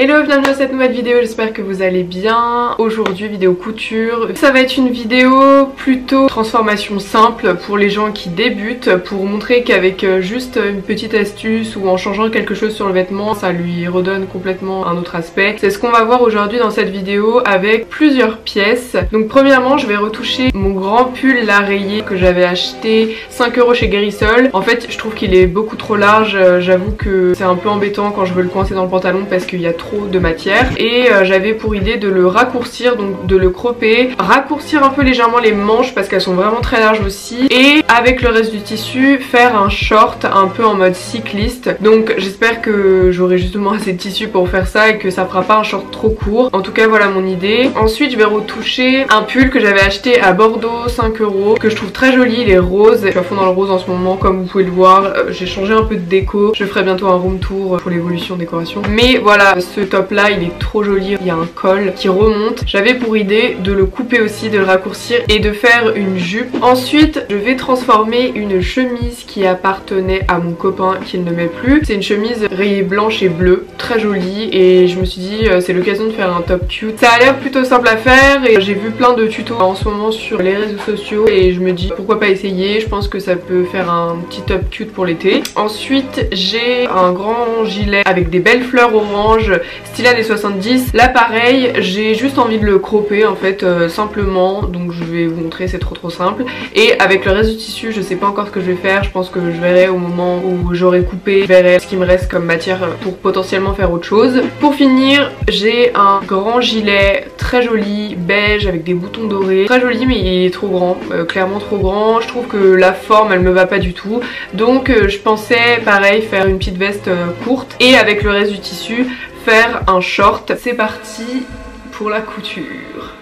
Hello, bienvenue dans cette nouvelle vidéo, j'espère que vous allez bien. Aujourd'hui, vidéo couture. Ça va être une vidéo plutôt transformation simple pour les gens qui débutent, pour montrer qu'avec juste une petite astuce ou en changeant quelque chose sur le vêtement, ça lui redonne complètement un autre aspect. C'est ce qu'on va voir aujourd'hui dans cette vidéo avec plusieurs pièces. Donc premièrement, je vais retoucher mon grand pull là rayé que j'avais acheté 5 € chez Guérissol. En fait, je trouve qu'il est beaucoup trop large, j'avoue que c'est un peu embêtant quand je veux le coincer dans le pantalon parce qu'il y a trop de matière et j'avais pour idée de le raccourcir, donc de le cropper, raccourcir un peu légèrement les manches parce qu'elles sont vraiment très larges aussi, et avec le reste du tissu faire un short un peu en mode cycliste. Donc j'espère que j'aurai justement assez de tissu pour faire ça et que ça fera pas un short trop court. En tout cas voilà mon idée. Ensuite je vais retoucher un pull que j'avais acheté à Bordeaux, 5 € que je trouve très joli, il est rose, je suis à fond dans le rose en ce moment comme vous pouvez le voir. J'ai changé un peu de déco, je ferai bientôt un room tour pour l'évolution décoration, mais voilà, ce top là il est trop joli, il y a un col qui remonte. J'avais pour idée de le couper aussi, de le raccourcir et de faire une jupe. Ensuite je vais transformer une chemise qui appartenait à mon copain qu'il ne met plus. C'est une chemise rayée blanche et bleue, très jolie, et je me suis dit c'est l'occasion de faire un top cute. Ça a l'air plutôt simple à faire et j'ai vu plein de tutos en ce moment sur les réseaux sociaux et je me dis pourquoi pas essayer. Je pense que ça peut faire un petit top cute pour l'été. Ensuite j'ai un grand gilet avec des belles fleurs orange style années 70. Là pareil, j'ai juste envie de le cropper en fait simplement, donc je vais vous montrer, c'est trop simple. Et avec le reste du tissu je sais pas encore ce que je vais faire, je pense que je verrai au moment où j'aurai coupé, je verrai ce qui me reste comme matière pour potentiellement faire autre chose. Pour finir j'ai un grand gilet très joli, beige avec des boutons dorés, très joli mais il est trop grand, clairement trop grand. Je trouve que la forme elle me va pas du tout, donc je pensais pareil faire une petite veste courte et avec le reste du tissu faire un short. C'est parti pour la couture.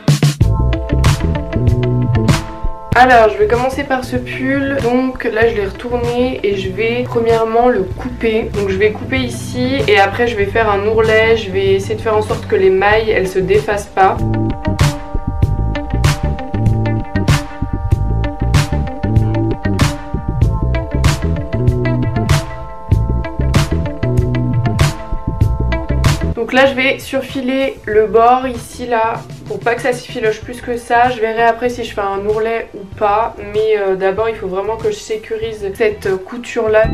Alors je vais commencer par ce pull, donc là je l'ai retourné et je vais premièrement le couper. Donc je vais couper ici et après je vais faire un ourlet, je vais essayer de faire en sorte que les mailles elles se défassent pas. Donc là je vais surfiler le bord ici là pour pas que ça s'effiloche plus que ça. Je verrai après si je fais un ourlet ou pas, mais d'abord il faut vraiment que je sécurise cette couture là.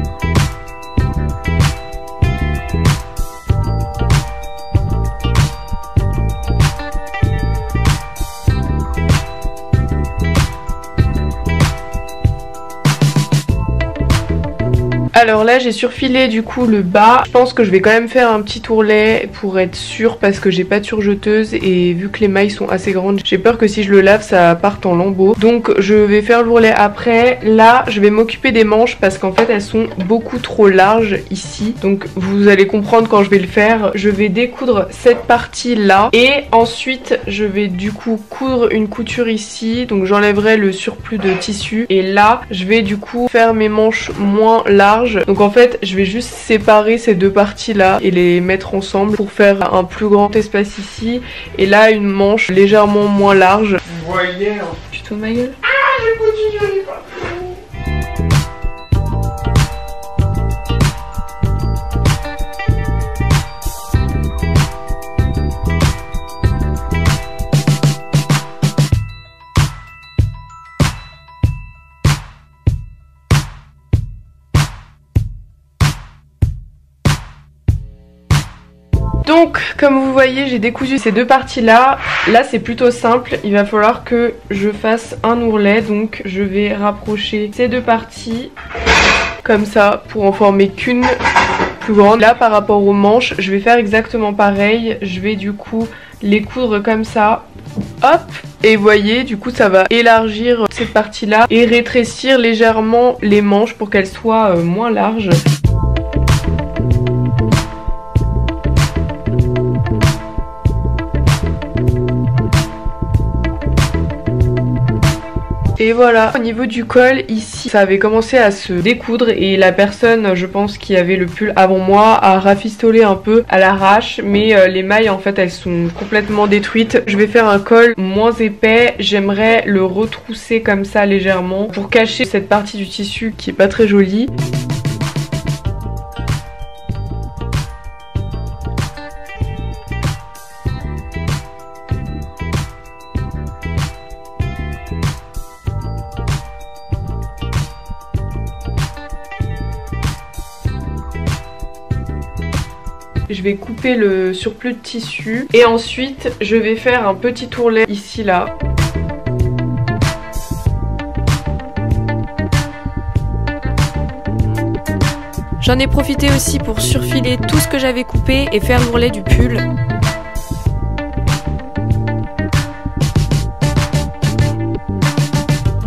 Alors là j'ai surfilé du coup le bas. Je pense que je vais quand même faire un petit ourlet pour être sûre parce que j'ai pas de surjeteuse et vu que les mailles sont assez grandes, j'ai peur que si je le lave ça parte en lambeaux. Donc je vais faire l'ourlet après. Là je vais m'occuper des manches parce qu'en fait elles sont beaucoup trop larges ici. Donc vous allez comprendre quand je vais le faire. Je vais découdre cette partie là et ensuite je vais du coup coudre une couture ici. Donc j'enlèverai le surplus de tissu et là je vais du coup faire mes manches moins larges. Donc en fait je vais juste séparer ces deux parties là et les mettre ensemble pour faire un plus grand espace ici et là une manche légèrement moins large. Vous voyez hein. Tu te fous de ma gueule? Ah j'ai continué pas. Donc comme vous voyez j'ai décousu ces deux parties là. Là c'est plutôt simple, il va falloir que je fasse un ourlet. Donc je vais rapprocher ces deux parties comme ça pour en former qu'une plus grande. Là par rapport aux manches je vais faire exactement pareil. Je vais du coup les coudre comme ça. Hop, et vous voyez du coup ça va élargir cette partie là et rétrécir légèrement les manches pour qu'elles soient moins larges. Et voilà, au niveau du col ici ça avait commencé à se découdre et la personne je pense qui avait le pull avant moi a rafistolé un peu à l'arrache, mais les mailles en fait elles sont complètement détruites. Je vais faire un col moins épais, j'aimerais le retrousser comme ça légèrement pour cacher cette partie du tissu qui est pas très jolie. Je vais couper le surplus de tissu et ensuite je vais faire un petit ourlet ici là. J'en ai profité aussi pour surfiler tout ce que j'avais coupé et faire l'ourlet du pull.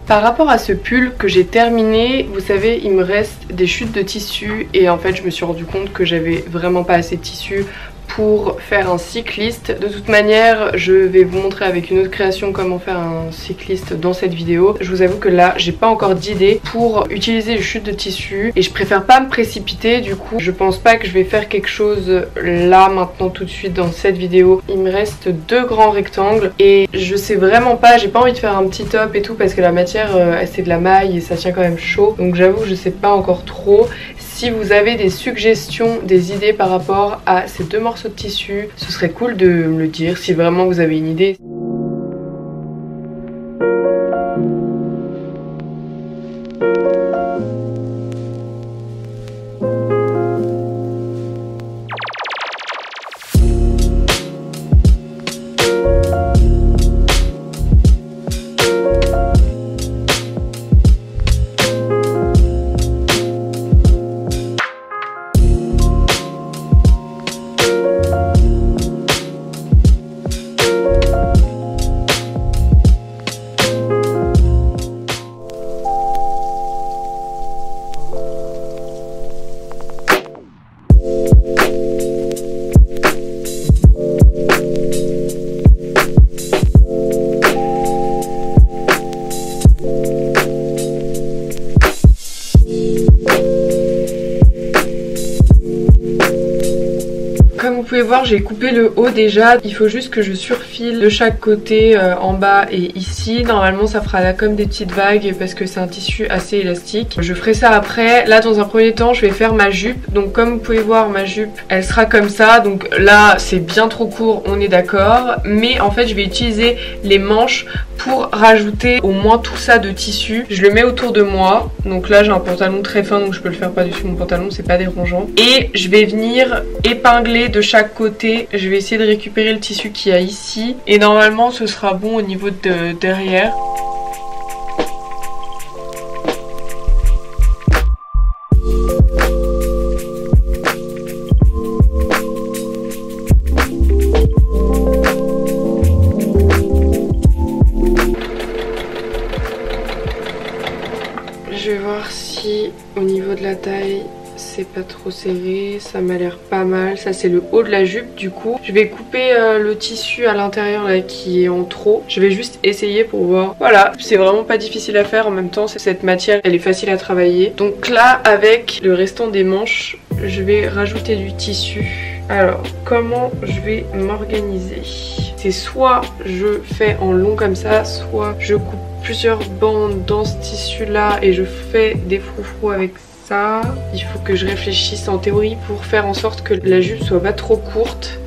Par rapport à ce pull que j'ai terminé, vous savez, il me reste des chutes de tissu et en fait je me suis rendu compte que j'avais vraiment pas assez de tissu pour faire un cycliste. De toute manière, je vais vous montrer avec une autre création comment faire un cycliste dans cette vidéo. Je vous avoue que là, j'ai pas encore d'idée pour utiliser les chutes de tissu et je préfère pas me précipiter. Du coup, je pense pas que je vais faire quelque chose là, maintenant, tout de suite dans cette vidéo. Il me reste 2 grands rectangles et je sais vraiment pas, j'ai pas envie de faire un petit top et tout parce que la matière, c'est de la maille et ça tient quand même chaud. Donc j'avoue que je sais pas encore trop. Si vous avez des suggestions, des idées par rapport à ces 2 morceaux de tissu, ce serait cool de me le dire si vraiment vous avez une idée. Comme vous pouvez voir, j'ai coupé le haut déjà. Il faut juste que je surfile de chaque côté, en bas et ici. Normalement ça fera là comme des petites vagues parce que c'est un tissu assez élastique. Je ferai ça après. Là dans un premier temps je vais faire ma jupe. Donc comme vous pouvez voir, ma jupe elle sera comme ça. Donc là c'est bien trop court, on est d'accord. Mais en fait je vais utiliser les manches pour rajouter au moins tout ça de tissu. Je le mets autour de moi. Donc là j'ai un pantalon très fin donc je peux le faire par-dessus mon pantalon, c'est pas dérangeant. Et je vais venir épingler de chaque côté. Je vais essayer de récupérer le tissu qu'il y a ici. Et normalement ce sera bon au niveau de derrière. Je vais voir si au niveau de la taille c'est pas trop serré, ça m'a l'air pas mal. Ça c'est le haut de la jupe du coup. Je vais couper le tissu à l'intérieur là qui est en trop. Je vais juste essayer pour voir. Voilà, c'est vraiment pas difficile à faire en même temps. Cette matière elle est facile à travailler. Donc là avec le restant des manches, je vais rajouter du tissu. Alors comment je vais m'organiser? C'est soit je fais en long comme ça, soit je coupe plusieurs bandes dans ce tissu là et je fais des froufrous avec ça. Il faut que je réfléchisse en théorie pour faire en sorte que la jupe soit pas trop courte.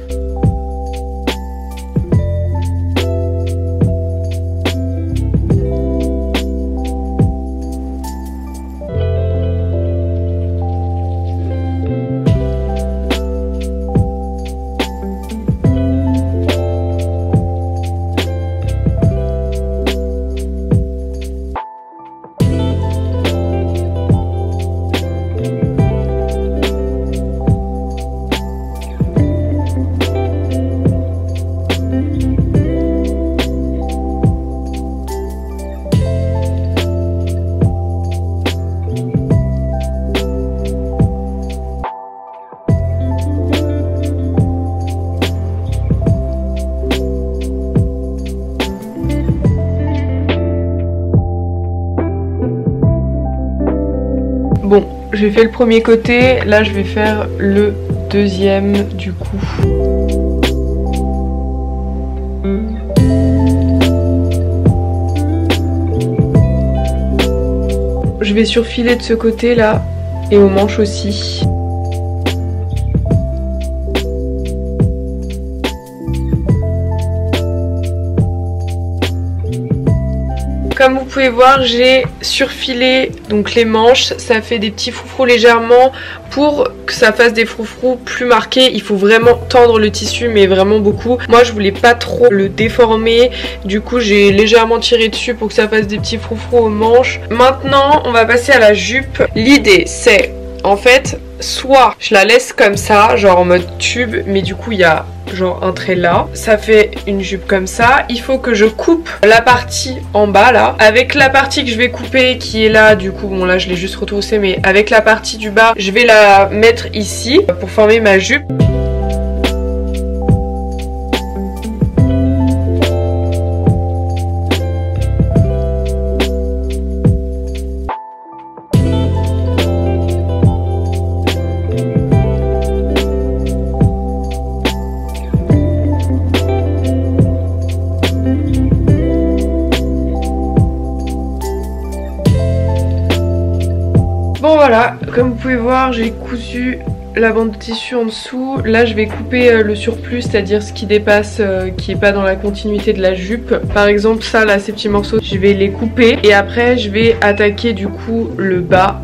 Bon, j'ai fait le premier côté, là je vais faire le deuxième du coup. Je vais surfiler de ce côté là et aux manches aussi. Comme vous pouvez voir, j'ai surfilé donc les manches, ça fait des petits froufrous légèrement. Pour que ça fasse des froufrous plus marqués, il faut vraiment tendre le tissu, mais vraiment beaucoup. Moi je voulais pas trop le déformer, du coup j'ai légèrement tiré dessus pour que ça fasse des petits froufrous aux manches. Maintenant on va passer à la jupe. L'idée c'est en fait soit je la laisse comme ça, genre en mode tube, mais du coup il y a genre un trait là, ça fait une jupe comme ça. Il faut que je coupe la partie en bas là, avec la partie que je vais couper qui est là, du coup bon là je l'ai juste retroussé, mais avec la partie du bas je vais la mettre ici pour former ma jupe. Bon voilà, comme vous pouvez voir, j'ai cousu la bande de tissu en dessous. Là je vais couper le surplus, c'est-à-dire ce qui dépasse, qui est pas dans la continuité de la jupe. Par exemple ça là, ces petits morceaux, je vais les couper et après je vais attaquer du coup le bas.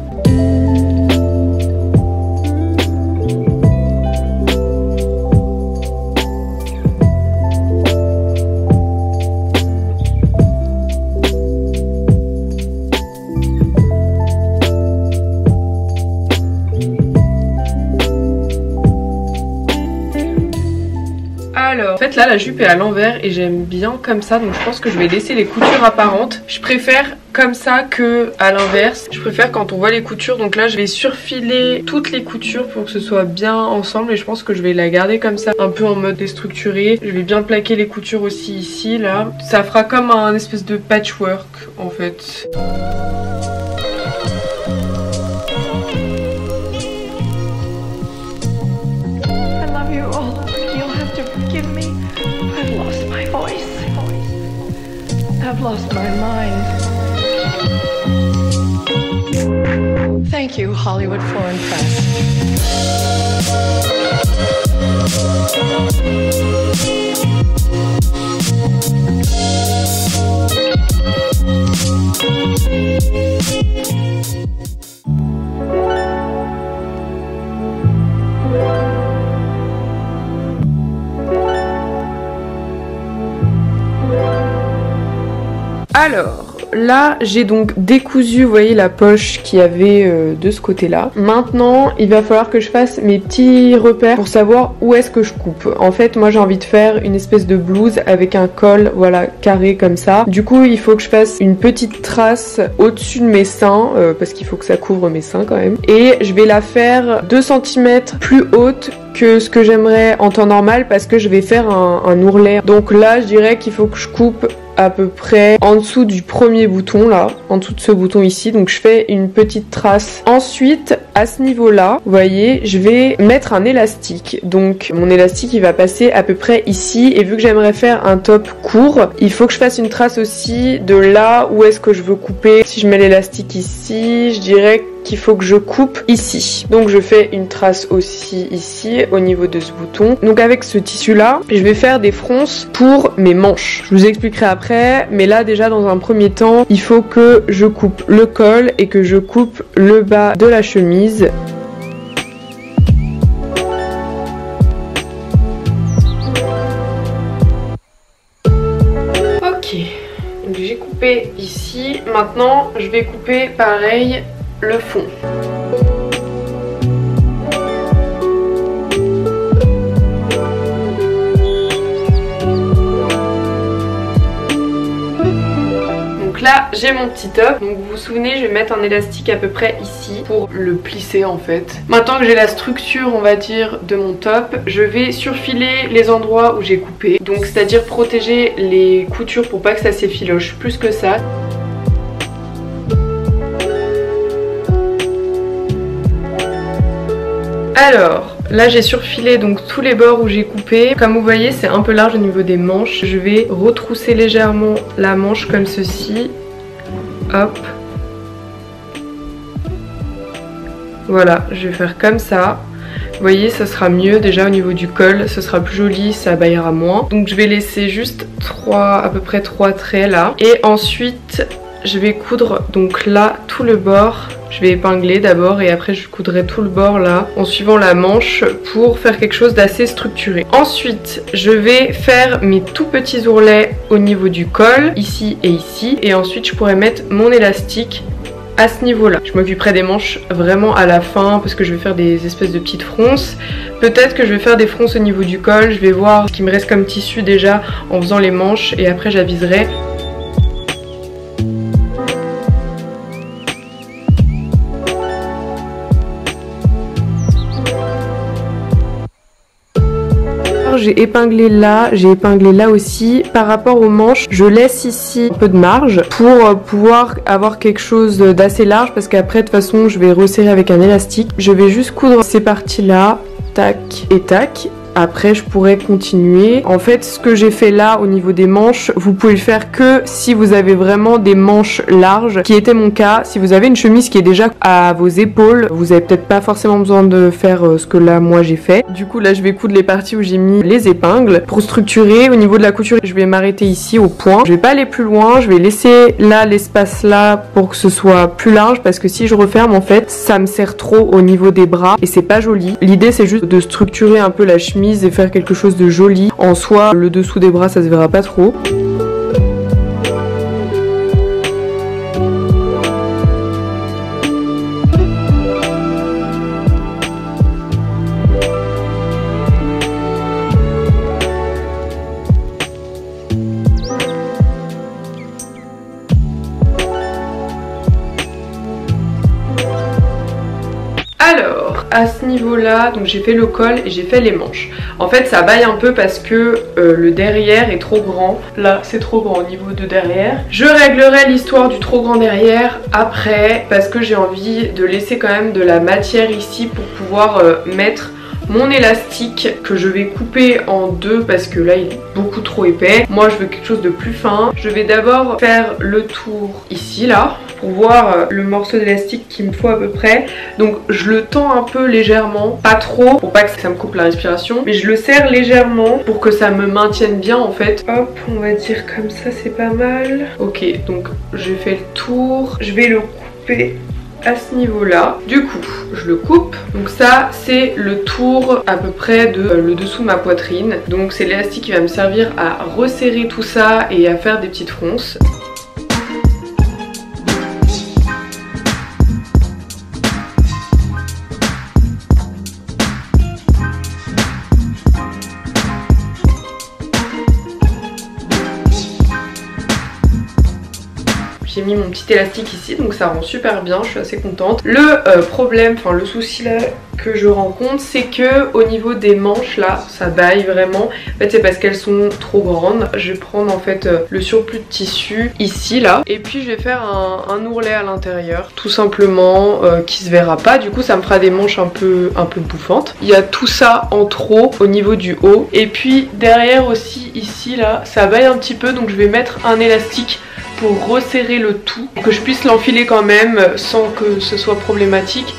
Alors, en fait là la jupe est à l'envers et j'aime bien comme ça, donc je pense que je vais laisser les coutures apparentes. Je préfère comme ça que à l'inverse. Je préfère quand on voit les coutures, donc là je vais surfiler toutes les coutures pour que ce soit bien ensemble et je pense que je vais la garder comme ça, un peu en mode déstructuré. Je vais bien plaquer les coutures aussi ici, là. Ça fera comme un espèce de patchwork en fait. I've lost my mind. Thank you, Hollywood Foreign Press. Alors, là j'ai donc décousu, vous voyez la poche qu'il y avait de ce côté là. Maintenant il va falloir que je fasse mes petits repères pour savoir où est-ce que je coupe. En fait moi j'ai envie de faire une espèce de blouse avec un col, voilà, carré comme ça. Du coup il faut que je fasse une petite trace au-dessus de mes seins, parce qu'il faut que ça couvre mes seins quand même. Et je vais la faire 2 cm plus haute que ce que j'aimerais en temps normal, parce que je vais faire un ourlet. Donc là je dirais qu'il faut que je coupe à peu près en dessous du premier bouton là, en dessous de ce bouton ici, donc je fais une petite trace. Ensuite à ce niveau là, vous voyez, je vais mettre un élastique, donc mon élastique il va passer à peu près ici, et vu que j'aimerais faire un top court, il faut que je fasse une trace aussi de là où est-ce que je veux couper. Si je mets l'élastique ici, je dirais qu'il faut que je coupe ici, donc je fais une trace aussi ici au niveau de ce bouton. Donc avec ce tissu là je vais faire des fronces pour mes manches, je vous expliquerai après, mais là déjà dans un premier temps il faut que je coupe le col et que je coupe le bas de la chemise. Ok, donc j'ai coupé ici, maintenant je vais couper pareil le fond. Donc là j'ai mon petit top, donc vous vous souvenez je vais mettre un élastique à peu près ici pour le plisser en fait. Maintenant que j'ai la structure on va dire de mon top, je vais surfiler les endroits où j'ai coupé, donc c'est à dire protéger les coutures pour pas que ça s'effiloche plus que ça. Alors, là j'ai surfilé donc tous les bords où j'ai coupé. Comme vous voyez c'est un peu large au niveau des manches. Je vais retrousser légèrement la manche comme ceci. Hop. Voilà, je vais faire comme ça. Vous voyez ça sera mieux déjà au niveau du col, ce sera plus joli, ça baillera moins. Donc je vais laisser juste à peu près 3 traits là. Et ensuite je vais coudre donc là tout le bord. Je vais épingler d'abord et après je coudrai tout le bord là en suivant la manche pour faire quelque chose d'assez structuré. Ensuite je vais faire mes tout petits ourlets au niveau du col, ici et ici, et ensuite je pourrais mettre mon élastique à ce niveau là. Je m'occuperai des manches vraiment à la fin parce que je vais faire des espèces de petites fronces. Peut-être que je vais faire des fronces au niveau du col, je vais voir ce qui me reste comme tissu déjà en faisant les manches et après j'aviserai. J'ai épinglé là aussi. Par rapport aux manches, je laisse ici un peu de marge pour pouvoir avoir quelque chose d'assez large parce qu'après de toute façon je vais resserrer avec un élastique. Je vais juste coudre ces parties là, tac et tac. Après je pourrais continuer. En fait ce que j'ai fait là au niveau des manches, vous pouvez le faire que si vous avez vraiment des manches larges, qui était mon cas. Si vous avez une chemise qui est déjà à vos épaules, vous avez peut-être pas forcément besoin de faire ce que là moi j'ai fait. Du coup là je vais coudre les parties où j'ai mis les épingles. Pour structurer au niveau de la couture, je vais m'arrêter ici au point. Je vais pas aller plus loin, je vais laisser là l'espace là pour que ce soit plus large parce que si je referme en fait ça me serre trop au niveau des bras et c'est pas joli. L'idée c'est juste de structurer un peu la chemise et faire quelque chose de joli. En soi, le dessous des bras, ça se verra pas trop. Alors, à ce niveau-là, donc j'ai fait le col et j'ai fait les manches. En fait, ça baille un peu parce que le derrière est trop grand. Là, c'est trop grand au niveau de derrière. Je réglerai l'histoire du trop grand derrière après parce que j'ai envie de laisser quand même de la matière ici pour pouvoir mettre mon élastique que je vais couper en deux parce que là il est beaucoup trop épais. Moi je veux quelque chose de plus fin. Je vais d'abord faire le tour ici là pour voir le morceau d'élastique qu'il me faut à peu près. Donc je le tends un peu légèrement, pas trop pour pas que ça me coupe la respiration, mais je le serre légèrement pour que ça me maintienne bien en fait. Hop, on va dire comme ça, c'est pas mal. Ok, donc j'ai fait le tour, je vais le couper à ce niveau là. Du coup je le coupe, donc ça c'est le tour à peu près de le dessous de ma poitrine, donc c'est l'élastique qui va me servir à resserrer tout ça et à faire des petites fronces. J'ai mis mon petit élastique ici, donc ça rend super bien, je suis assez contente. Le problème, enfin le souci là que je rencontre, c'est que au niveau des manches là, ça baille vraiment. En fait c'est parce qu'elles sont trop grandes. Je vais prendre en fait le surplus de tissu ici là, et puis je vais faire un ourlet à l'intérieur, tout simplement, qui se verra pas. Du coup ça me fera des manches un peu bouffantes. Il y a tout ça en trop au niveau du haut, et puis derrière aussi ici là, ça baille un petit peu, donc je vais mettre un élastique pour resserrer le tout, pour que je puisse l'enfiler quand même sans que ce soit problématique.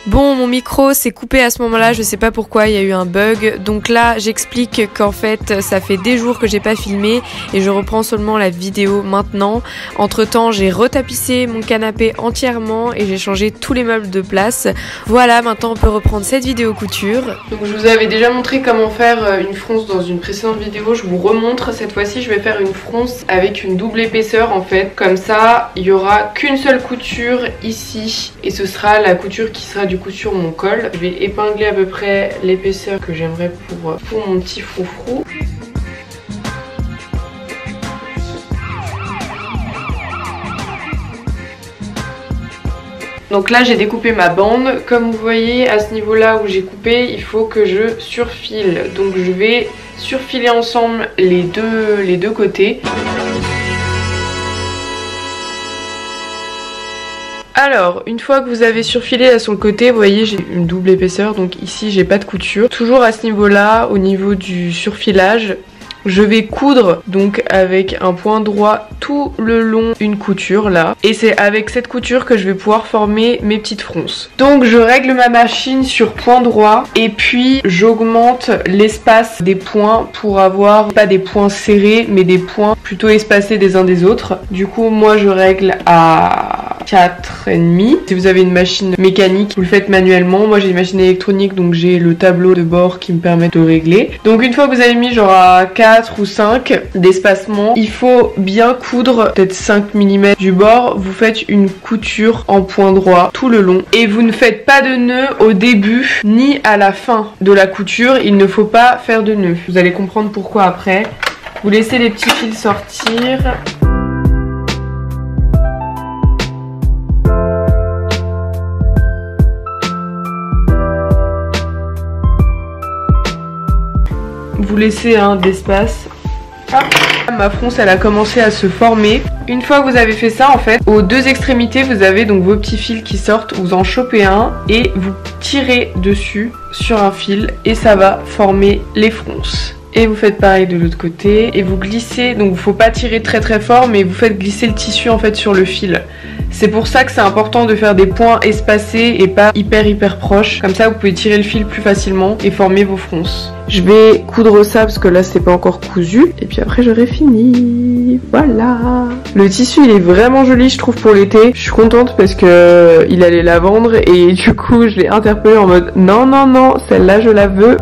Bon, mon micro s'est coupé à ce moment-là, je sais pas pourquoi, il y a eu un bug. Donc là, j'explique qu'en fait, ça fait des jours que j'ai pas filmé et je reprends seulement la vidéo maintenant. Entre temps, j'ai retapissé mon canapé entièrement et j'ai changé tous les meubles de place. Voilà, maintenant on peut reprendre cette vidéo couture. Donc je vous avais déjà montré comment faire une fronce dans une précédente vidéo, je vous remontre. Cette fois-ci, je vais faire une fronce avec une double épaisseur en fait. Comme ça, il y aura qu'une seule couture ici et ce sera la couture qui sera du coup sur mon col. Je vais épingler à peu près l'épaisseur que j'aimerais pour mon petit froufrou. Donc là j'ai découpé ma bande. Comme vous voyez à ce niveau là où j'ai coupé, il faut que je surfile. Donc je vais surfiler ensemble les deux côtés. Alors, une fois que vous avez surfilé à son côté, vous voyez j'ai une double épaisseur, donc ici j'ai pas de couture. Toujours à ce niveau là, au niveau du surfilage, Je vais coudre donc avec un point droit tout le long une couture là. Et c'est avec cette couture que je vais pouvoir former mes petites fronces. Donc je règle ma machine sur point droit et puis j'augmente l'espace des points pour avoir pas des points serrés mais des points plutôt espacés des uns des autres. Du coup moi je règle à 4,5. Si vous avez une machine mécanique, vous le faites manuellement. Moi j'ai une machine électronique donc j'ai le tableau de bord qui me permet de régler. Donc une fois que vous avez mis genre à 4 ou 5 d'espacement, il faut bien coudre peut-être 5 mm du bord. Vous faites une couture en point droit tout le long et vous ne faites pas de nœud au début ni à la fin de la couture. Il ne faut pas faire de nœud. Vous allez comprendre pourquoi après. Vous laissez les petits fils sortir. Vous laissez d'espace. Ma fronce elle a commencé à se former. Une fois que vous avez fait ça en fait, aux deux extrémités vous avez donc vos petits fils qui sortent, vous en chopez un et vous tirez dessus sur un fil et ça va former les fronces. Et vous faites pareil de l'autre côté et vous glissez, donc il faut pas tirer très très fort mais vous faites glisser le tissu en fait sur le fil. C'est pour ça que c'est important de faire des points espacés et pas hyper proches. Comme ça vous pouvez tirer le fil plus facilement et former vos fronces. Je vais coudre ça parce que là c'est pas encore cousu. Et puis après j'aurai fini. Voilà. Le tissu il est vraiment joli je trouve pour l'été. Je suis contente parce que il allait la vendre et du coup je l'ai interpellé en mode non celle-là je la veux.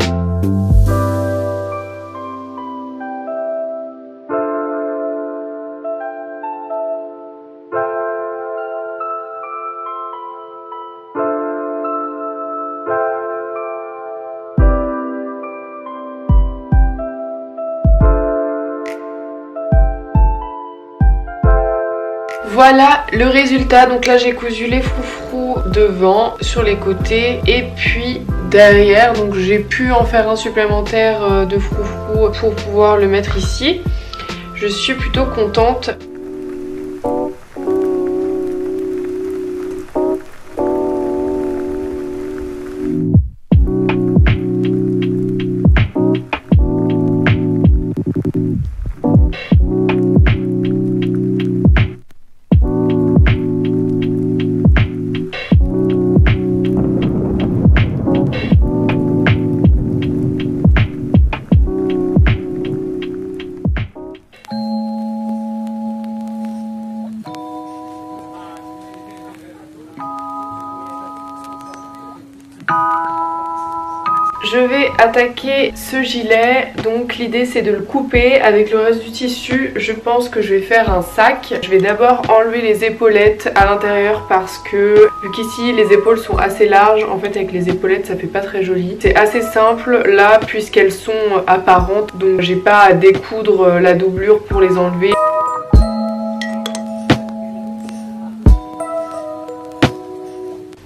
Voilà le résultat, donc là j'ai cousu les froufrous devant, sur les côtés et puis derrière, donc j'ai pu en faire un supplémentaire de froufrous pour pouvoir le mettre ici. Je suis plutôt contente. Je vais attaquer ce gilet, donc l'idée c'est de le couper avec le reste du tissu. Je pense que je vais faire un sac. Je vais d'abord enlever les épaulettes à l'intérieur parce que vu qu'ici les épaules sont assez larges, en fait avec les épaulettes ça fait pas très joli. C'est assez simple là puisqu'elles sont apparentes, donc j'ai pas à découdre la doublure pour les enlever.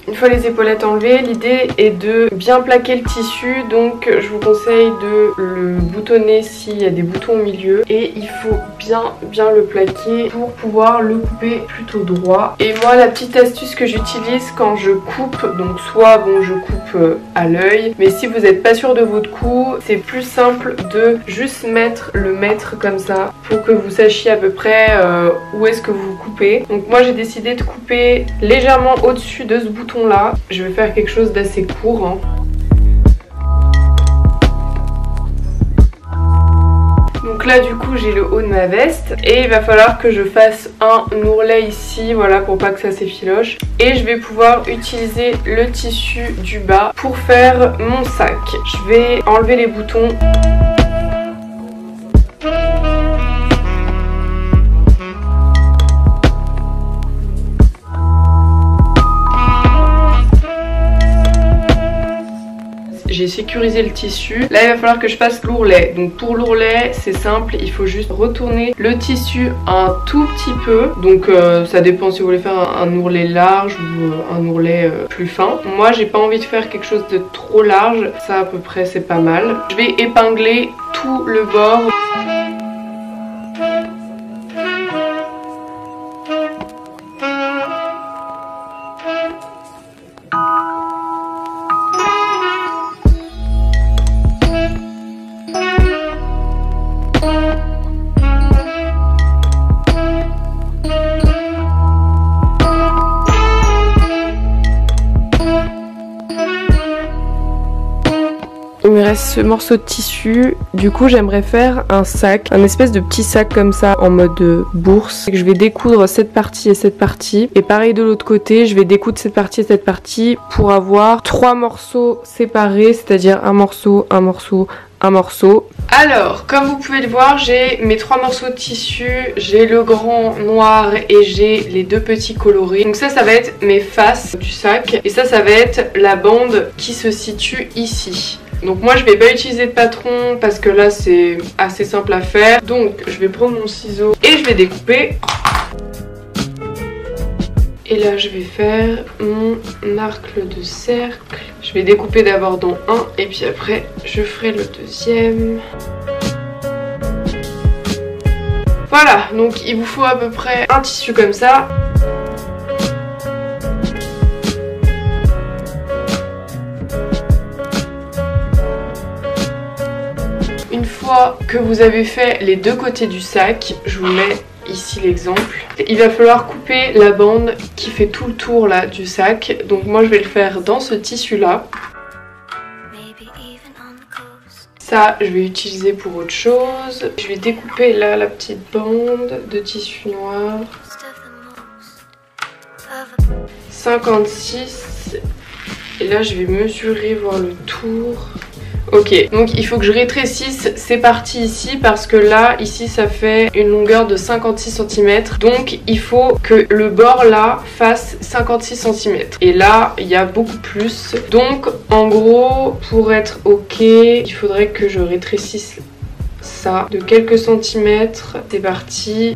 Une fois les épaulettes enlevées, l'idée est de bien plaquer le tissu, donc je vous conseille de le boutonner s'il y a des boutons au milieu et il faut bien le plaquer pour pouvoir le couper plutôt droit. Et moi la petite astuce que j'utilise quand je coupe, donc soit bon je coupe à l'œil, mais si vous n'êtes pas sûr de votre coup, c'est plus simple de juste mettre le mètre comme ça pour que vous sachiez à peu près où est-ce que vous coupez. Donc moi j'ai décidé de couper légèrement au-dessus de ce bouton là. Je vais faire quelque chose d'assez court. Donc là du coup j'ai le haut de ma veste et il va falloir que je fasse un ourlet ici, voilà, pour pas que ça s'effiloche. Et je vais pouvoir utiliser le tissu du bas pour faire mon sac. Je vais enlever les boutons. J'ai sécurisé le tissu. Là il va falloir que je fasse l'ourlet. Donc pour l'ourlet c'est simple, il faut juste retourner le tissu un tout petit peu. Donc ça dépend si vous voulez faire un ourlet large ou un ourlet plus fin. Moi j'ai pas envie de faire quelque chose de trop large. Ça à peu près c'est pas mal. Je vais épingler tout le bord. me reste ce morceau de tissu. Du coup j'aimerais faire un sac, un espèce de petit sac comme ça en mode bourse. Je vais découdre cette partie et cette partie. Et pareil de l'autre côté, je vais découdre cette partie et cette partie pour avoir 3 morceaux séparés, c'est-à-dire un morceau, un morceau, un morceau. Alors, comme vous pouvez le voir, j'ai mes 3 morceaux de tissu, j'ai le grand noir et j'ai les 2 petits colorés. Donc ça va être mes faces du sac et ça va être la bande qui se situe ici. Donc moi je vais pas utiliser de patron parce que là c'est assez simple à faire. Donc je vais prendre mon ciseau et je vais découper. Et là je vais faire mon arc de cercle. Je vais découper d'abord dans un et puis après je ferai le deuxième. Voilà, donc il vous faut à peu près un tissu comme ça. Une fois que vous avez fait les 2 côtés du sac, je vous mets ici l'exemple. Il va falloir couper la bande qui fait tout le tour là du sac. Donc moi je vais le faire dans ce tissu là. Ça je vais utiliser pour autre chose. Je vais découper là la petite bande de tissu noir. 56. Et là je vais mesurer, voir le tour. Ok, donc il faut que je rétrécisse ces parties ici parce que là, ici ça fait une longueur de 56 cm. Donc il faut que le bord là fasse 56 cm. Et là, il y a beaucoup plus. Donc en gros, pour être ok, il faudrait que je rétrécisse ça de quelques centimètres. C'est parti.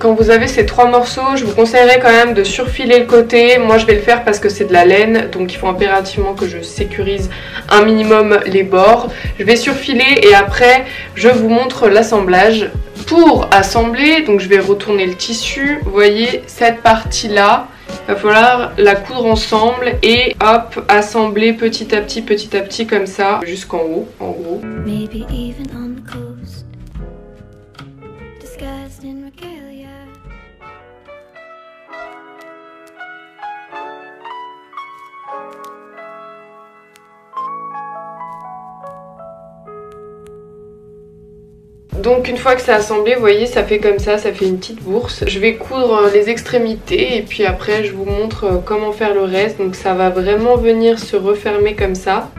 Quand vous avez ces 3 morceaux, je vous conseillerais quand même de surfiler le côté. Moi je vais le faire parce que c'est de la laine, donc il faut impérativement que je sécurise un minimum les bords. Je vais surfiler et après je vous montre l'assemblage. Pour assembler, donc je vais retourner le tissu. Vous voyez cette partie là, il va falloir la coudre ensemble et hop, assembler petit à petit comme ça jusqu'en haut, en gros. Donc une fois que c'est assemblé, vous voyez, ça fait comme ça fait une petite bourse. Je vais coudre les extrémités et puis après je vous montre comment faire le reste. Donc ça va vraiment venir se refermer comme ça.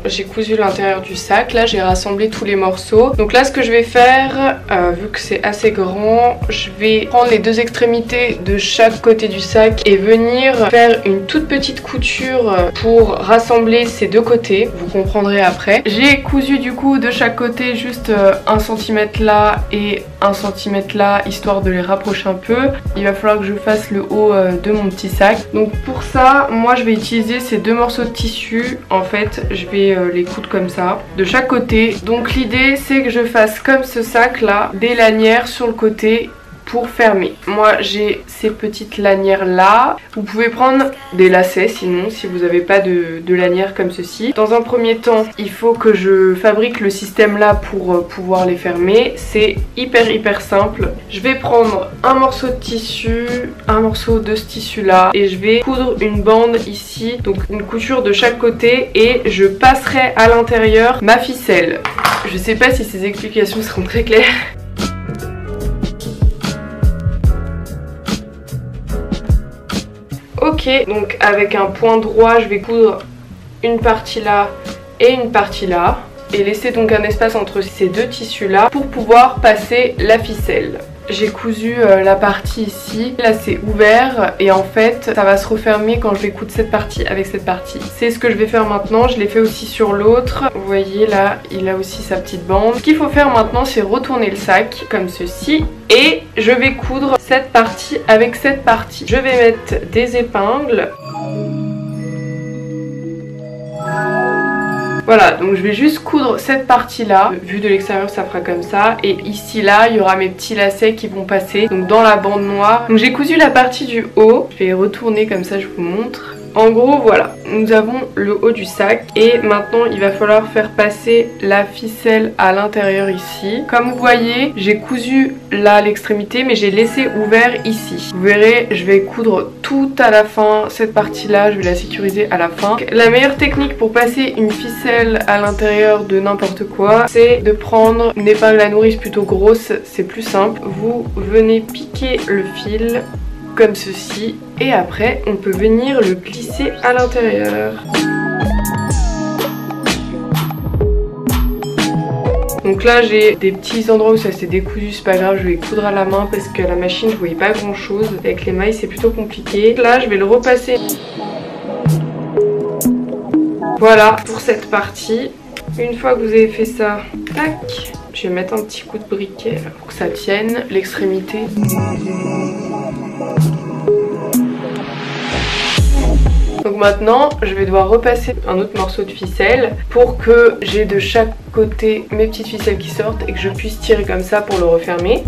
J'ai cousu l'intérieur du sac, là j'ai rassemblé tous les morceaux. Donc là ce que je vais faire, vu que c'est assez grand, je vais prendre les 2 extrémités de chaque côté du sac et venir faire une toute petite couture pour rassembler ces 2 côtés, vous comprendrez après. J'ai cousu du coup de chaque côté juste 1 cm là et 1 cm là, histoire de les rapprocher un peu. Il va falloir que je fasse le haut de mon petit sac. Donc pour ça, moi je vais utiliser ces 2 morceaux de tissu. En fait, je vais les coudre comme ça de chaque côté. Donc l'idée c'est que je fasse comme ce sac là, des lanières sur le côté pour fermer. Moi j'ai ces petites lanières là. Vous pouvez prendre des lacets sinon, si vous n'avez pas de lanières comme ceci. Dans un premier temps, il faut que je fabrique le système là pour pouvoir les fermer. C'est hyper simple. Je vais prendre un morceau de tissu, un morceau de ce tissu là et je vais coudre une bande ici, donc une couture de chaque côté et je passerai à l'intérieur ma ficelle. Je sais pas si ces explications seront très claires. Ok, donc avec un point droit, je vais coudre une partie là et une partie là. Et laisser donc un espace entre ces 2 tissus là pour pouvoir passer la ficelle. J'ai cousu la partie ici, là c'est ouvert et en fait ça va se refermer quand je vais coudre cette partie avec cette partie. C'est ce que je vais faire maintenant, je l'ai fait aussi sur l'autre. Vous voyez là, il a aussi sa petite bande. Ce qu'il faut faire maintenant c'est retourner le sac comme ceci et je vais coudre cette partie avec cette partie. Je vais mettre des épingles. Voilà, donc je vais juste coudre cette partie là. Vu de l'extérieur ça fera comme ça. Et ici là il y aura mes petits lacets qui vont passer donc dans la bande noire. Donc j'ai cousu la partie du haut. Je vais retourner comme ça, je vous montre. En gros voilà, nous avons le haut du sac et maintenant il va falloir faire passer la ficelle à l'intérieur ici. Comme vous voyez, j'ai cousu là à l'extrémité mais j'ai laissé ouvert ici. Vous verrez, je vais coudre tout à la fin, cette partie là je vais la sécuriser à la fin. La meilleure technique pour passer une ficelle à l'intérieur de n'importe quoi, c'est de prendre une épingle à nourrice plutôt grosse, c'est plus simple. Vous venez piquer le fil comme ceci et après on peut venir le glisser à l'intérieur. Donc là j'ai des petits endroits où ça s'est décousu, c'est pas grave, je vais coudre à la main parce qu'à la machine je voyais pas grand chose. Avec les mailles c'est plutôt compliqué. Là je vais le repasser. Voilà pour cette partie. Une fois que vous avez fait ça, tac, je vais mettre un petit coup de briquet là, pour que ça tienne l'extrémité. Donc maintenant je vais devoir repasser un autre morceau de ficelle pour que j'ai de chaque côté mes petites ficelles qui sortent et que je puisse tirer comme ça pour le refermer.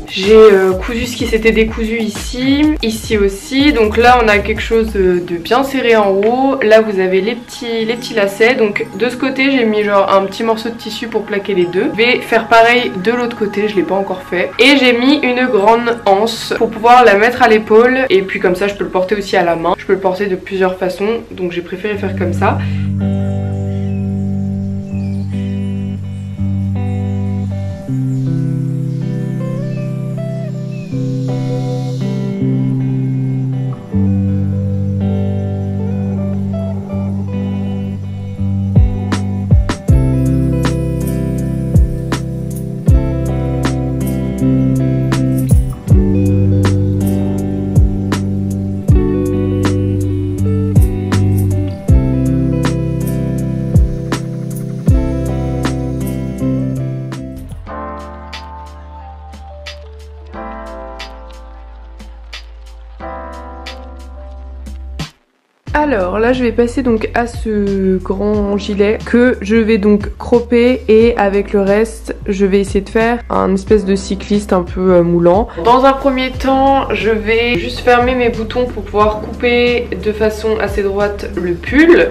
J'ai cousu ce qui s'était décousu ici, ici aussi. Donc là on a quelque chose de bien serré en haut. Là vous avez les petits lacets. Donc de ce côté j'ai mis genre un petit morceau de tissu pour plaquer les deux. Je vais faire pareil de l'autre côté, je l'ai pas encore fait. Et j'ai mis une grande anse pour pouvoir la mettre à l'épaule. Et puis comme ça je peux le porter aussi à la main. Je peux le porter de plusieurs façons. Donc j'ai préféré faire comme ça. Alors là je vais passer donc à ce grand gilet que je vais donc cropper et avec le reste je vais essayer de faire un espèce de cycliste un peu moulant. Dans un premier temps je vais juste fermer mes boutons pour pouvoir couper de façon assez droite le pull.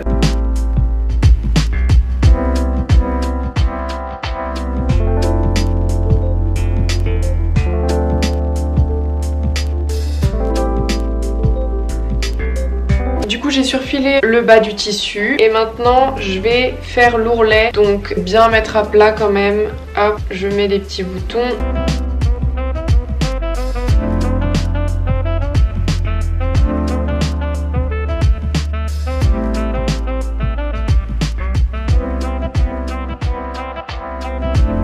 Du coup j'ai surfilé le bas du tissu et maintenant je vais faire l'ourlet, donc bien mettre à plat quand même. Hop, je mets des petits boutons.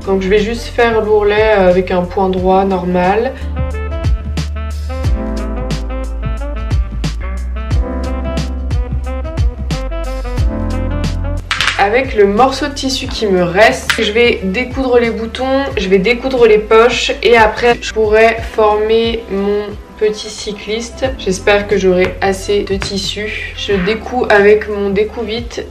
Donc je vais juste faire l'ourlet avec un point droit normal. Avec le morceau de tissu qui me reste, je vais découdre les boutons, je vais découdre les poches et après je pourrai former mon petit cycliste. J'espère que j'aurai assez de tissu. Je découds avec mon découpe-vite.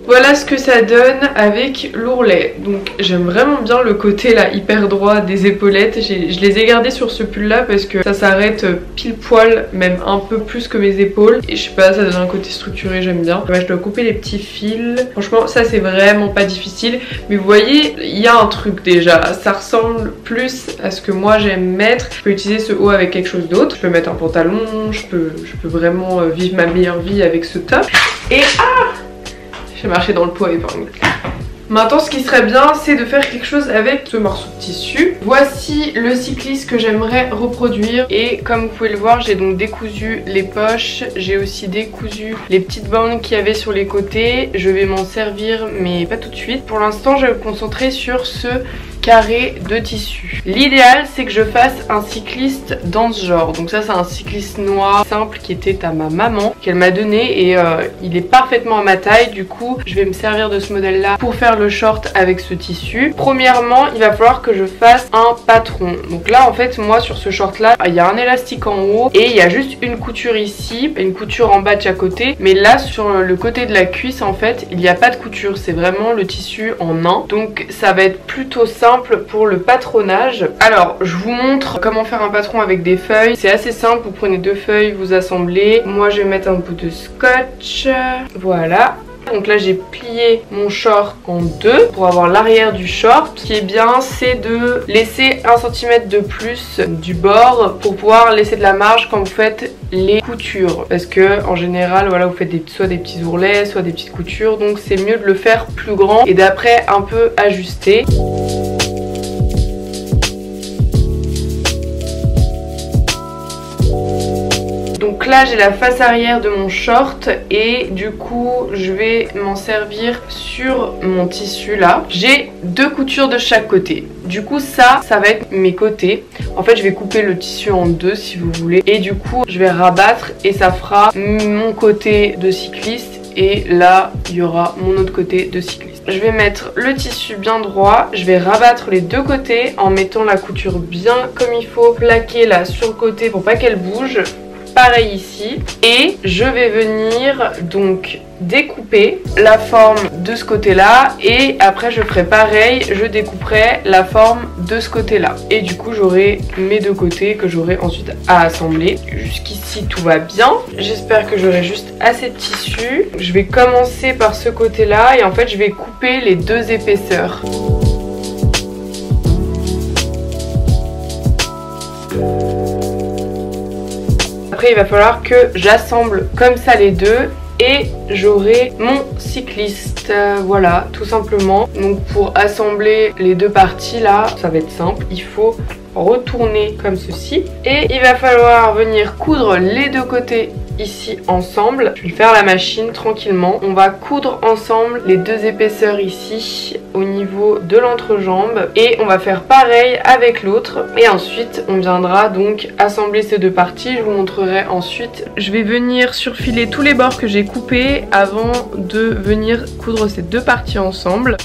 Voilà ce que ça donne avec l'ourlet. Donc j'aime vraiment bien le côté là hyper droit des épaulettes. Je les ai gardées sur ce pull là parce que ça s'arrête pile poil, même un peu plus que mes épaules. Et je sais pas, ça donne un côté structuré, j'aime bien. Ouais, je dois couper les petits fils. Franchement ça c'est vraiment pas difficile. Mais vous voyez, il y a un truc déjà. Ça ressemble plus à ce que moi j'aime mettre. Je peux utiliser ce haut avec quelque chose d'autre. Je peux mettre un pantalon, je peux vraiment vivre ma meilleure vie avec ce top. Et j'ai marché dans le pot avec épingle. Maintenant ce qui serait bien c'est de faire quelque chose avec ce morceau de tissu. Voici le cycliste que j'aimerais reproduire et comme vous pouvez le voir j'ai donc décousu les poches, j'ai aussi décousu les petites bandes qu'il y avait sur les côtés. Je vais m'en servir mais pas tout de suite. Pour l'instant je vais me concentrer sur ce carré de tissu. L'idéal c'est que je fasse un cycliste dans ce genre. Donc ça c'est un cycliste noir simple qui était à ma maman, qu'elle m'a donné et il est parfaitement à ma taille. Du coup je vais me servir de ce modèle là pour faire le short avec ce tissu. Premièrement il va falloir que je fasse un patron. Donc là en fait moi sur ce short là il y a un élastique en haut et il y a juste une couture ici, une couture en bas de chaque côté. Mais là sur le côté de la cuisse en fait il n'y a pas de couture, c'est vraiment le tissu en un. Donc ça va être plutôt simple pour le patronage. Alors je vous montre comment faire un patron avec des feuilles. C'est assez simple, vous prenez 2 feuilles, vous assemblez. Moi je vais mettre un bout de scotch, voilà. Donc là j'ai plié mon short en 2 pour avoir l'arrière du short. Ce qui est bien c'est de laisser 1 cm de plus du bord pour pouvoir laisser de la marge quand vous faites les coutures. Parce que en général voilà vous faites soit des petits ourlets, soit des petites coutures. Donc c'est mieux de le faire plus grand et d'après un peu ajuster. Donc là j'ai la face arrière de mon short et du coup je vais m'en servir sur mon tissu là. J'ai 2 coutures de chaque côté. Du coup ça va être mes côtés. En fait je vais couper le tissu en 2 si vous voulez. Et du coup je vais rabattre et ça fera mon côté de cycliste. Et là il y aura mon autre côté de cycliste. Je vais mettre le tissu bien droit. Je vais rabattre les 2 côtés en mettant la couture bien comme il faut. Plaquer là sur le côté pour pas qu'elle bouge. Pareil ici et je vais venir donc découper la forme de ce côté là et après je ferai pareil, je découperai la forme de ce côté là et du coup j'aurai mes 2 côtés que j'aurai ensuite à assembler. Jusqu'ici tout va bien, j'espère que j'aurai juste assez de tissu. Je vais commencer par ce côté là et en fait je vais couper les 2 épaisseurs. Après il va falloir que j'assemble comme ça les 2 et j'aurai mon cycliste. Voilà tout simplement. Donc pour assembler les 2 parties là ça va être simple, il faut retourner comme ceci et il va falloir venir coudre les 2 côtés ici ensemble. Je vais faire la machine tranquillement. On va coudre ensemble les 2 épaisseurs ici au niveau de l'entrejambe et on va faire pareil avec l'autre et ensuite on viendra donc assembler ces 2 parties. Je vous montrerai ensuite. Je vais venir surfiler tous les bords que j'ai coupés avant de venir coudre ces 2 parties ensemble.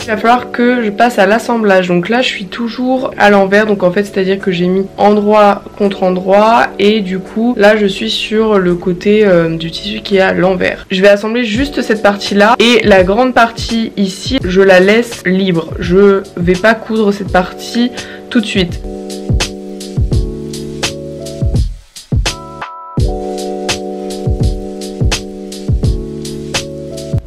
Il va falloir que je passe à l'assemblage. Donc là je suis toujours à l'envers, donc en fait c'est à dire que j'ai mis endroit contre endroit et du coup là je suis sur le côté du tissu qui est à l'envers. Je vais assembler juste cette partie là et la grande partie ici je la laisse libre. Je vais pas coudre cette partie tout de suite.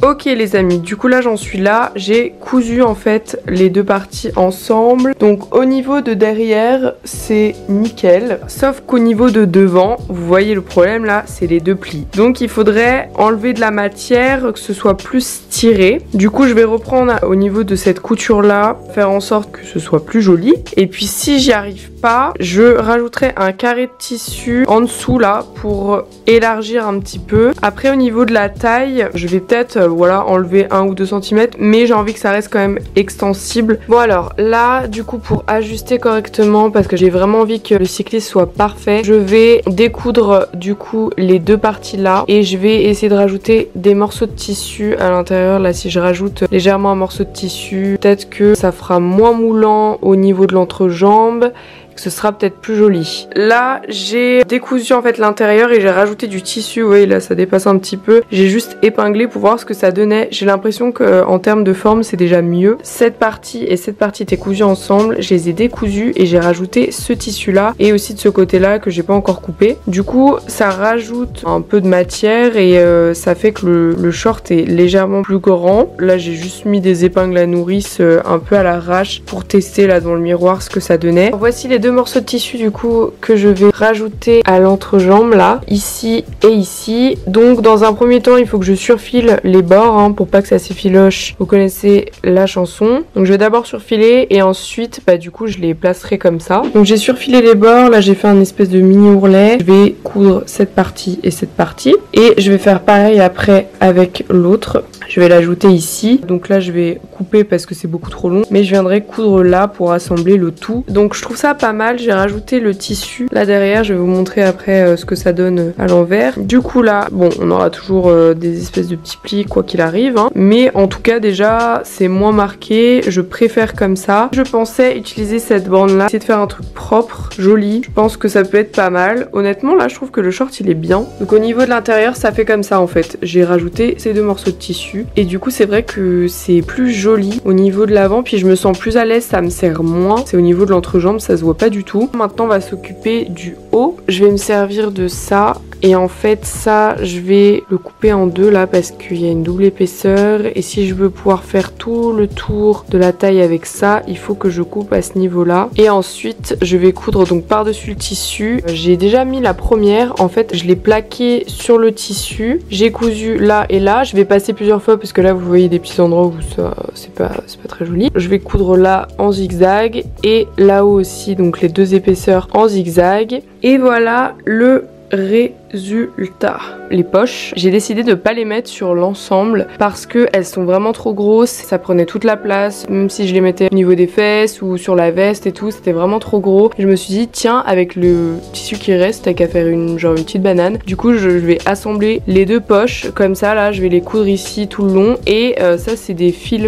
Ok les amis, du coup là j'en suis là, j'ai cousu en fait les 2 parties ensemble. Donc au niveau de derrière c'est nickel, sauf qu'au niveau de devant, vous voyez le problème là, c'est les 2 plis. Donc il faudrait enlever de la matière, que ce soit plus tiré. Du coup je vais reprendre au niveau de cette couture là, faire en sorte que ce soit plus joli. Et puis si j'y arrive pas, je rajouterai un carré de tissu en dessous là pour élargir un petit peu. Après au niveau de la taille, je vais peut-être voilà enlever 1 ou 2 cm, mais j'ai envie que ça reste quand même extensible. Bon alors là du coup pour ajuster correctement, parce que j'ai vraiment envie que le cycliste soit parfait, je vais découdre du coup les 2 parties là et je vais essayer de rajouter des morceaux de tissu à l'intérieur. Là si je rajoute légèrement un morceau de tissu, peut-être que ça fera moins moulant au niveau de l'entrejambe, ce sera peut-être plus joli. Là j'ai décousu en fait l'intérieur et j'ai rajouté du tissu. Vous voyez là ça dépasse un petit peu. J'ai juste épinglé pour voir ce que ça donnait. J'ai l'impression qu'en termes de forme c'est déjà mieux. Cette partie et cette partie étaient cousues ensemble. Je les ai décousues et j'ai rajouté ce tissu là et aussi de ce côté là que j'ai pas encore coupé. Du coup ça rajoute un peu de matière et ça fait que le short est légèrement plus grand. Là j'ai juste mis des épingles à nourrice un peu à l'arrache pour tester là dans le miroir ce que ça donnait. Voici les 2 deux morceaux de tissu du coup que je vais rajouter à l'entrejambe là, ici et ici. Donc dans un premier temps il faut que je surfile les bords hein, pour pas que ça s'effiloche. Vous connaissez la chanson. Donc je vais d'abord surfiler et ensuite bah du coup je les placerai comme ça. Donc j'ai surfilé les bords, là j'ai fait un espèce de mini ourlet. Je vais coudre cette partie et cette partie et je vais faire pareil après avec l'autre. Je vais l'ajouter ici. Donc là je vais couper parce que c'est beaucoup trop long, mais je viendrai coudre là pour assembler le tout. Donc je trouve ça pas mal. J'ai rajouté le tissu là derrière. Je vais vous montrer après ce que ça donne à l'envers. Du coup là, bon, on aura toujours des espèces de petits plis quoi qu'il arrive, hein. Mais en tout cas déjà c'est moins marqué. Je préfère comme ça. Je pensais utiliser cette bande là, essayer de faire un truc propre, joli. Je pense que ça peut être pas mal. Honnêtement là je trouve que le short il est bien. Donc au niveau de l'intérieur ça fait comme ça en fait. J'ai rajouté ces deux morceaux de tissu et du coup c'est vrai que c'est plus joli au niveau de l'avant, puis je me sens plus à l'aise, ça me serre moins. C'est au niveau de l'entrejambe, ça se voit pas du tout. Maintenant on va s'occuper du haut. Je vais me servir de ça et en fait ça je vais le couper en deux là parce qu'il y a une double épaisseur et si je veux pouvoir faire tout le tour de la taille avec ça, il faut que je coupe à ce niveau là et ensuite je vais coudre donc par dessus le tissu. J'ai déjà mis la première, en fait je l'ai plaqué sur le tissu, j'ai cousu là et là, je vais passer plusieurs fois parce que là vous voyez des petits endroits où ça c'est pas très joli. Je vais coudre là en zigzag et là-haut aussi, donc les deux épaisseurs en zigzag et voilà le résultat. Les poches, j'ai décidé de pas les mettre sur l'ensemble parce que elles sont vraiment trop grosses, ça prenait toute la place, même si je les mettais au niveau des fesses ou sur la veste et tout, c'était vraiment trop gros. Je me suis dit tiens, avec le tissu qui reste, t'as qu'à faire une petite banane. Du coup je vais assembler les deux poches comme ça, là je vais les coudre ici tout le long et ça c'est des fils,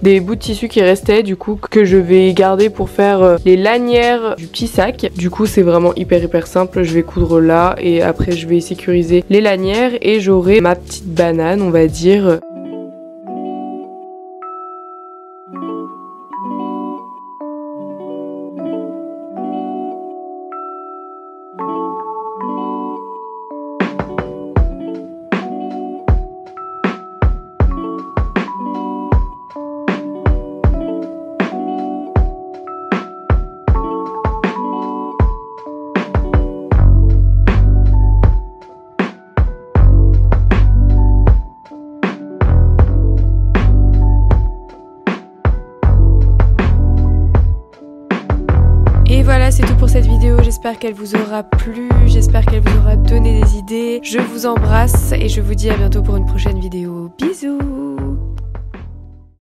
des bouts de tissu qui restaient du coup que je vais garder pour faire les lanières du petit sac. Du coup c'est vraiment hyper simple, je vais coudre là et après je vais sécuriser les lanières et j'aurai ma petite banane on va dire. Et voilà, c'est tout pour cette vidéo, j'espère qu'elle vous aura plu, j'espère qu'elle vous aura donné des idées. Je vous embrasse et je vous dis à bientôt pour une prochaine vidéo. Bisous!